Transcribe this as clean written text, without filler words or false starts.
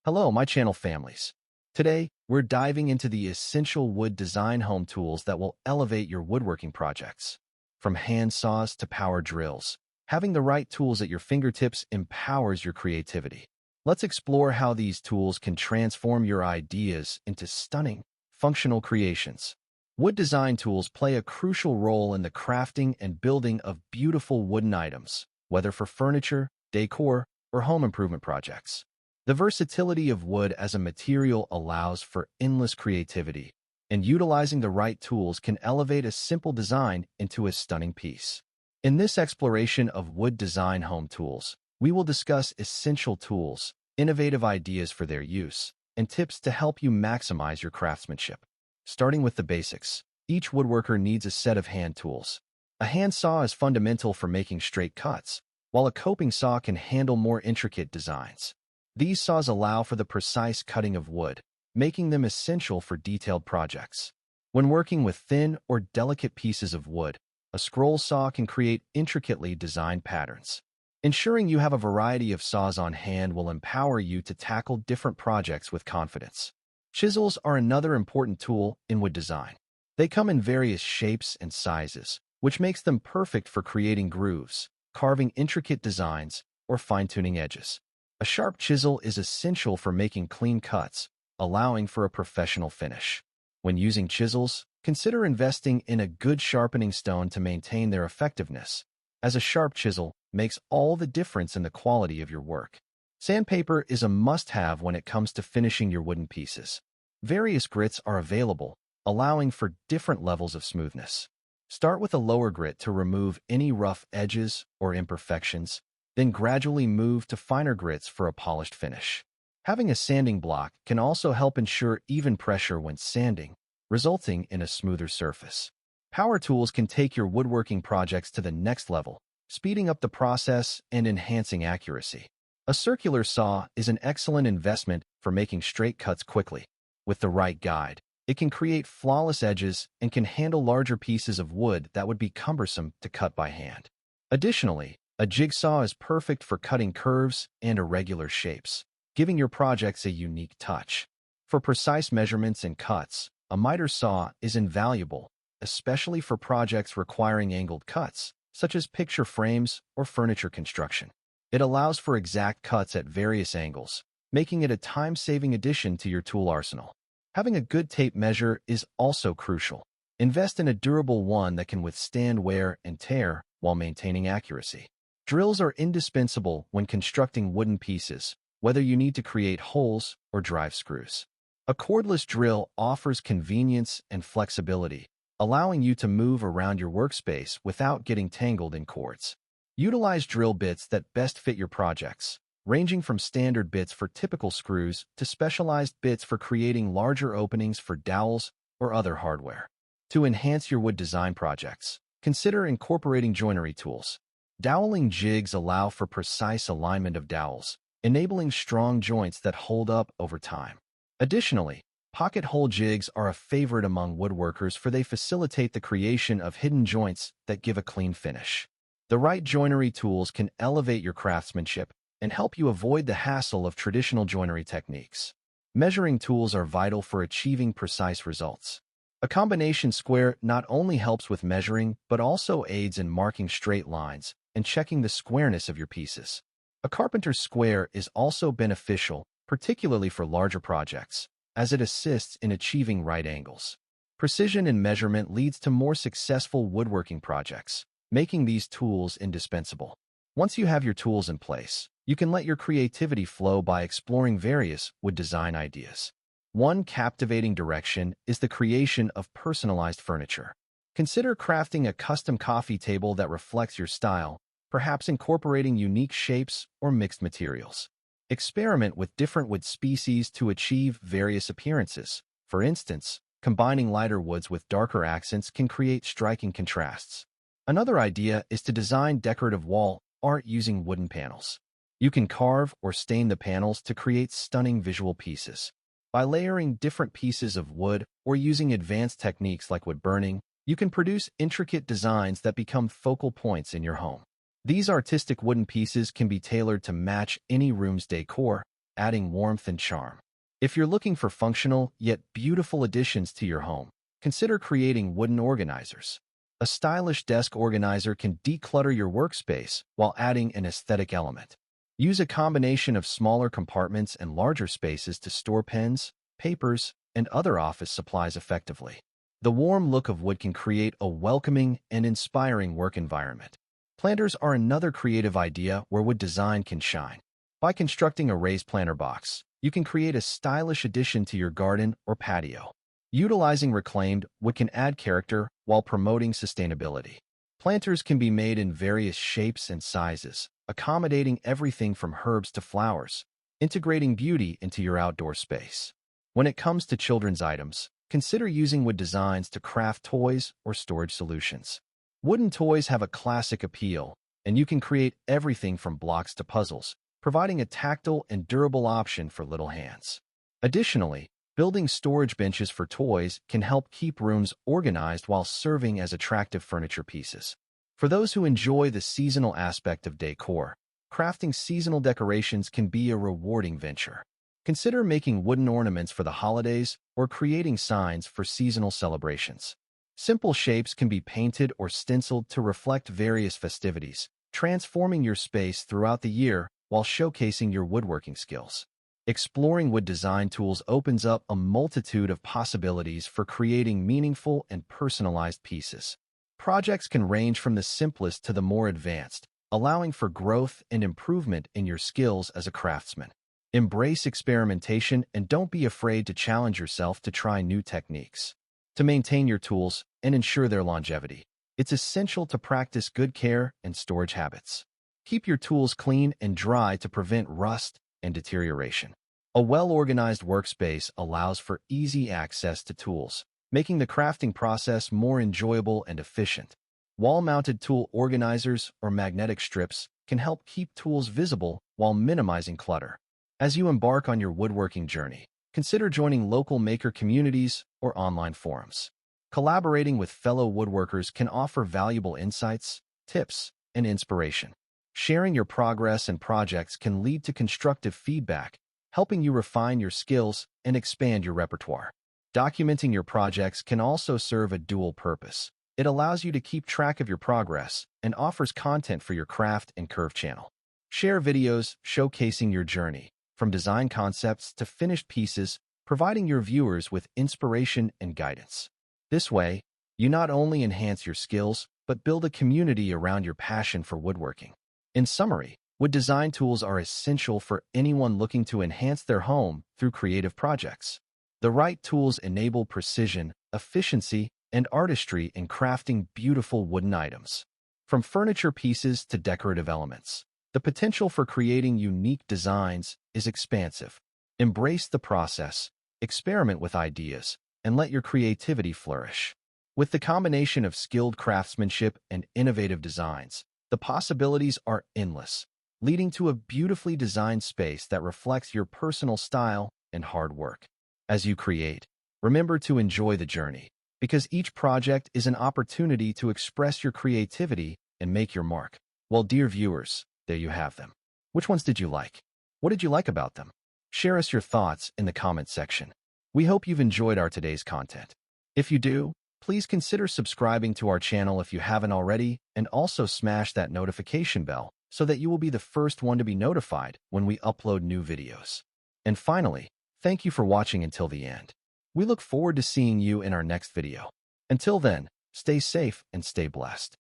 Hello, my channel families. Today, we're diving into the essential wood design home tools that will elevate your woodworking projects. From hand saws to power drills, having the right tools at your fingertips empowers your creativity. Let's explore how these tools can transform your ideas into stunning, functional creations. Wood design tools play a crucial role in the crafting and building of beautiful wooden items, whether for furniture, decor, or home improvement projects. The versatility of wood as a material allows for endless creativity, and utilizing the right tools can elevate a simple design into a stunning piece. In this exploration of wood design home tools, we will discuss essential tools, innovative ideas for their use, and tips to help you maximize your craftsmanship. Starting with the basics, each woodworker needs a set of hand tools. A hand saw is fundamental for making straight cuts, while a coping saw can handle more intricate designs. These saws allow for the precise cutting of wood, making them essential for detailed projects. When working with thin or delicate pieces of wood, a scroll saw can create intricately designed patterns. Ensuring you have a variety of saws on hand will empower you to tackle different projects with confidence. Chisels are another important tool in wood design. They come in various shapes and sizes, which makes them perfect for creating grooves, carving intricate designs, or fine-tuning edges. A sharp chisel is essential for making clean cuts, allowing for a professional finish. When using chisels, consider investing in a good sharpening stone to maintain their effectiveness, as a sharp chisel makes all the difference in the quality of your work. Sandpaper is a must-have when it comes to finishing your wooden pieces. Various grits are available, allowing for different levels of smoothness. Start with a lower grit to remove any rough edges or imperfections, then gradually move to finer grits for a polished finish. Having a sanding block can also help ensure even pressure when sanding, resulting in a smoother surface. Power tools can take your woodworking projects to the next level, speeding up the process and enhancing accuracy. A circular saw is an excellent investment for making straight cuts quickly. With the right guide, it can create flawless edges and can handle larger pieces of wood that would be cumbersome to cut by hand. Additionally, a jigsaw is perfect for cutting curves and irregular shapes, giving your projects a unique touch. For precise measurements and cuts, a miter saw is invaluable, especially for projects requiring angled cuts, such as picture frames or furniture construction. It allows for exact cuts at various angles, making it a time-saving addition to your tool arsenal. Having a good tape measure is also crucial. Invest in a durable one that can withstand wear and tear while maintaining accuracy. Drills are indispensable when constructing wooden pieces, whether you need to create holes or drive screws. A cordless drill offers convenience and flexibility, allowing you to move around your workspace without getting tangled in cords. Utilize drill bits that best fit your projects, ranging from standard bits for typical screws to specialized bits for creating larger openings for dowels or other hardware. To enhance your wood design projects, consider incorporating joinery tools. Doweling jigs allow for precise alignment of dowels, enabling strong joints that hold up over time. Additionally, pocket hole jigs are a favorite among woodworkers for they facilitate the creation of hidden joints that give a clean finish. The right joinery tools can elevate your craftsmanship and help you avoid the hassle of traditional joinery techniques. Measuring tools are vital for achieving precise results. A combination square not only helps with measuring, but also aids in marking straight lines and checking the squareness of your pieces. A carpenter's square is also beneficial, particularly for larger projects, as it assists in achieving right angles. Precision in measurement leads to more successful woodworking projects, making these tools indispensable. Once you have your tools in place, you can let your creativity flow by exploring various wood design ideas. One captivating direction is the creation of personalized furniture. Consider crafting a custom coffee table that reflects your style, perhaps incorporating unique shapes or mixed materials. Experiment with different wood species to achieve various appearances. For instance, combining lighter woods with darker accents can create striking contrasts. Another idea is to design decorative wall art using wooden panels. You can carve or stain the panels to create stunning visual pieces. By layering different pieces of wood or using advanced techniques like wood burning, you can produce intricate designs that become focal points in your home. These artistic wooden pieces can be tailored to match any room's decor, adding warmth and charm. If you're looking for functional yet beautiful additions to your home, consider creating wooden organizers. A stylish desk organizer can declutter your workspace while adding an aesthetic element. Use a combination of smaller compartments and larger spaces to store pens, papers, and other office supplies effectively. The warm look of wood can create a welcoming and inspiring work environment. Planters are another creative idea where wood design can shine. By constructing a raised planter box, you can create a stylish addition to your garden or patio. Utilizing reclaimed wood can add character while promoting sustainability. Planters can be made in various shapes and sizes, accommodating everything from herbs to flowers, integrating beauty into your outdoor space. When it comes to children's items, consider using wood designs to craft toys or storage solutions. Wooden toys have a classic appeal, and you can create everything from blocks to puzzles, providing a tactile and durable option for little hands. Additionally, building storage benches for toys can help keep rooms organized while serving as attractive furniture pieces. For those who enjoy the seasonal aspect of decor, crafting seasonal decorations can be a rewarding venture. Consider making wooden ornaments for the holidays or creating signs for seasonal celebrations. Simple shapes can be painted or stenciled to reflect various festivities, transforming your space throughout the year while showcasing your woodworking skills. Exploring wood design tools opens up a multitude of possibilities for creating meaningful and personalized pieces. Projects can range from the simplest to the more advanced, allowing for growth and improvement in your skills as a craftsman. Embrace experimentation and don't be afraid to challenge yourself to try new techniques. To maintain your tools and ensure their longevity, it's essential to practice good care and storage habits. Keep your tools clean and dry to prevent rust and deterioration. A well-organized workspace allows for easy access to tools, making the crafting process more enjoyable and efficient. Wall-mounted tool organizers or magnetic strips can help keep tools visible while minimizing clutter. As you embark on your woodworking journey, consider joining local maker communities or online forums. Collaborating with fellow woodworkers can offer valuable insights, tips, and inspiration. Sharing your progress and projects can lead to constructive feedback, helping you refine your skills and expand your repertoire. Documenting your projects can also serve a dual purpose. It allows you to keep track of your progress and offers content for your craft and curve channel. Share videos showcasing your journey, from design concepts to finished pieces, providing your viewers with inspiration and guidance. This way, you not only enhance your skills, but build a community around your passion for woodworking. In summary, wood design tools are essential for anyone looking to enhance their home through creative projects. The right tools enable precision, efficiency, and artistry in crafting beautiful wooden items. From furniture pieces to decorative elements, the potential for creating unique designs is expansive. Embrace the process, experiment with ideas, and let your creativity flourish. With the combination of skilled craftsmanship and innovative designs, the possibilities are endless, leading to a beautifully designed space that reflects your personal style and hard work. As you create, remember to enjoy the journey, because each project is an opportunity to express your creativity and make your mark. Well, dear viewers, there you have them. Which ones did you like? What did you like about them? Share us your thoughts in the comment section. We hope you've enjoyed our today's content. If you do, please consider subscribing to our channel if you haven't already, and also smash that notification bell so that you will be the first one to be notified when we upload new videos. And finally, thank you for watching until the end. We look forward to seeing you in our next video. Until then, stay safe and stay blessed.